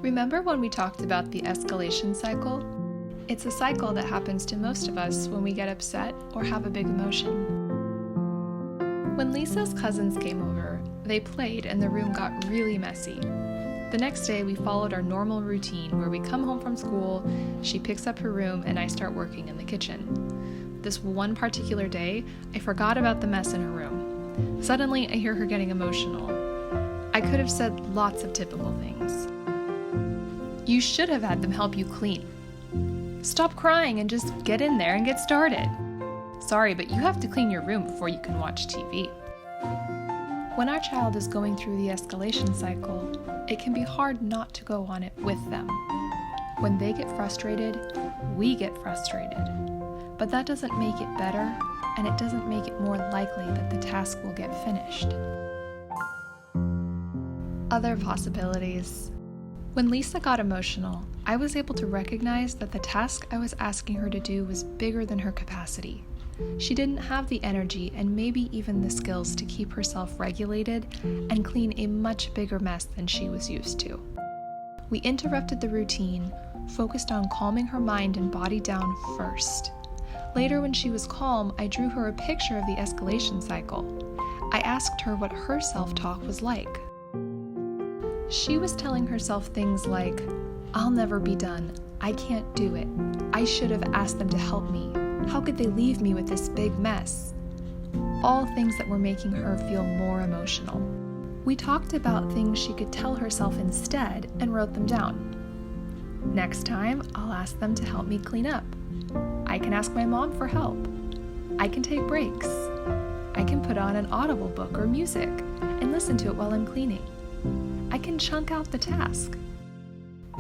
Remember when we talked about the escalation cycle? It's a cycle that happens to most of us when we get upset or have a big emotion. When Lisa's cousins came over, they played and the room got really messy. The next day, we followed our normal routine where we come home from school, she picks up her room, and I start working in the kitchen. This one particular day, I forgot about the mess in her room. Suddenly, I hear her getting emotional. I could have said lots of typical things. You should have had them help you clean. Stop crying and just get in there and get started. Sorry, but you have to clean your room before you can watch TV. When our child is going through the escalation cycle, it can be hard not to go on it with them. When they get frustrated, we get frustrated. But that doesn't make it better, and it doesn't make it more likely that the task will get finished. Other possibilities. When Lisa got emotional, I was able to recognize that the task I was asking her to do was bigger than her capacity. She didn't have the energy and maybe even the skills to keep herself regulated and clean a much bigger mess than she was used to. We interrupted the routine, focused on calming her mind and body down first. Later, when she was calm, I drew her a picture of the escalation cycle. I asked her what her self-talk was like. She was telling herself things like, "I'll never be done. I can't do it. I should have asked them to help me. How could they leave me with this big mess?" All things that were making her feel more emotional. We talked about things she could tell herself instead and wrote them down. Next time, I'll ask them to help me clean up. I can ask my mom for help. I can take breaks. I can put on an Audible book or music and listen to it while I'm cleaning. I can chunk out the task.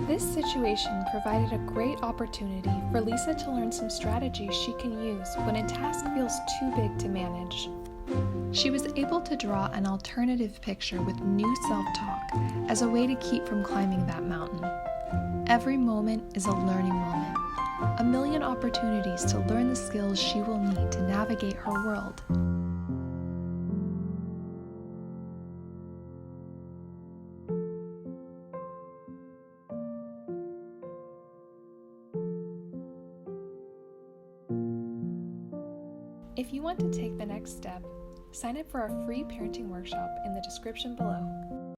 This situation provided a great opportunity for Lisa to learn some strategies she can use when a task feels too big to manage. She was able to draw an alternative picture with new self-talk as a way to keep from climbing that mountain. Every moment is a learning moment, a million opportunities to learn the skills she will need to navigate her world. If you want to take the next step, sign up for our free parenting workshop in the description below.